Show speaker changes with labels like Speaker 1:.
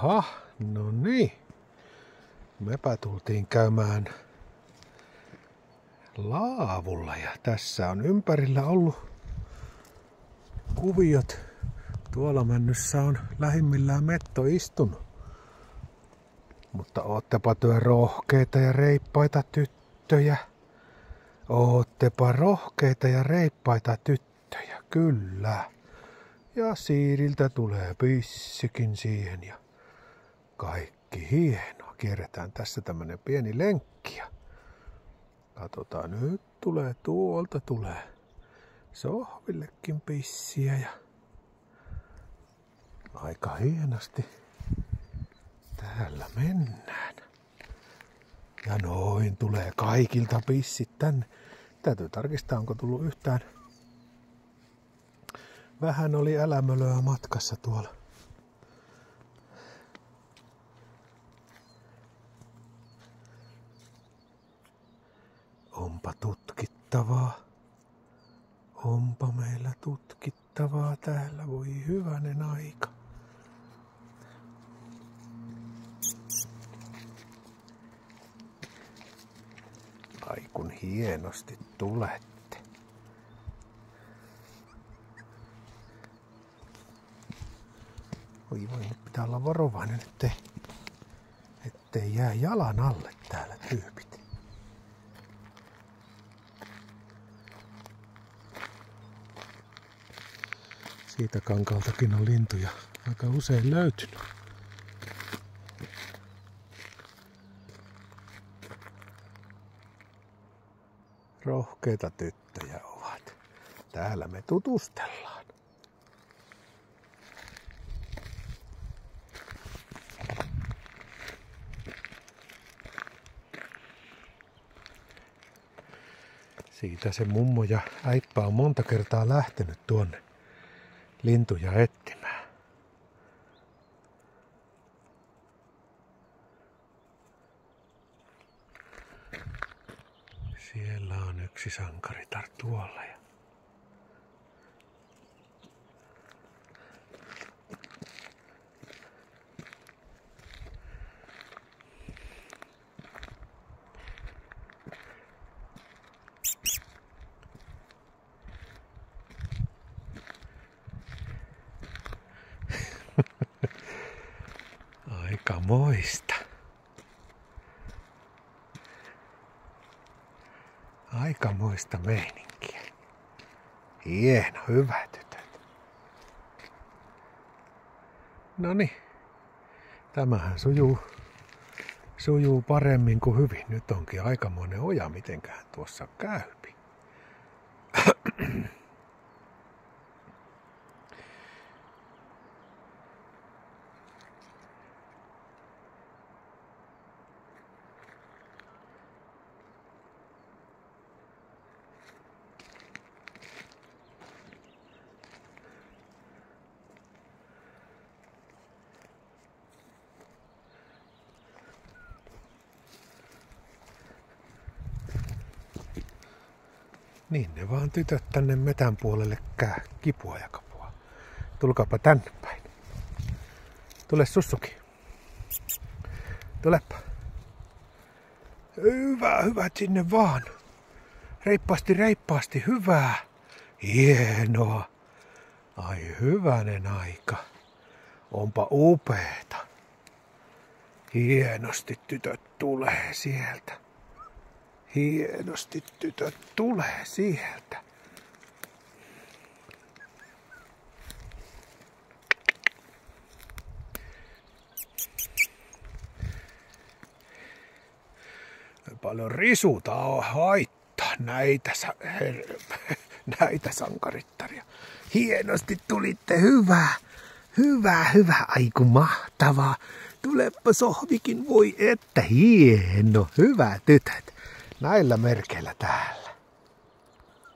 Speaker 1: Jaha, no niin. Mepä tultiin käymään laavulla ja tässä on ympärillä ollut kuviot. Tuolla männyssä on lähimmillään Metto istunut. Mutta oottepa työ rohkeita ja reippaita tyttöjä. Oottepa rohkeita ja reippaita tyttöjä, kyllä. Ja Siiriltä tulee pissikin siihen ja kaikki hienoa. Kierretään tässä tämmönen pieni lenkki ja katsotaan, nyt tuolta tulee sohvillekin pissiä ja aika hienosti täällä mennään. Ja noin tulee kaikilta pissit tänne. Täytyy tarkistaa, onko tullut yhtään. Vähän oli älämölöä matkassa tuolla. Onpa tutkittavaa. Onpa meillä tutkittavaa täällä. Voi hyvänen aika. Ai kun hienosti tulette. Voi nyt pitää olla varovainen, ettei jää jalan alle täällä tyypit. Siitä kankaaltakin on lintuja aika usein löytynyt. Rohkeita tyttöjä ovat. Täällä me tutustellaan. Siitä se mummo ja äippä on monta kertaa lähtenyt tuonne lintuja etsimään. Siellä on yksi sankaritar tuolla. Aikamoista. Aikamoista meininkiä. Hieno, hyvä tytöt. Noniin. Tämähän sujuu paremmin kuin hyvin. Nyt onkin aikamoinen oja, mitenkään tuossa käypi. Niin ne vaan tytöt tänne metän puolelle kipua ja kapua. Tulkaapa tänne päin. Tule Sussuki. Tulepa. Hyvä sinne vaan. Reippaasti, hyvää. Hienoa. Ai hyvänen aika. Onpa upeeta. Hienosti tytöt tulee sieltä. Hienosti tytöt tulee sieltä. Paljon risuta haittaa näitä sankarittaria. Hienosti tulitte, hyvä, aiku mahtavaa. Tulepa sohvikin, voi että hieno, hyvä tytöt. Näillä merkeillä täällä.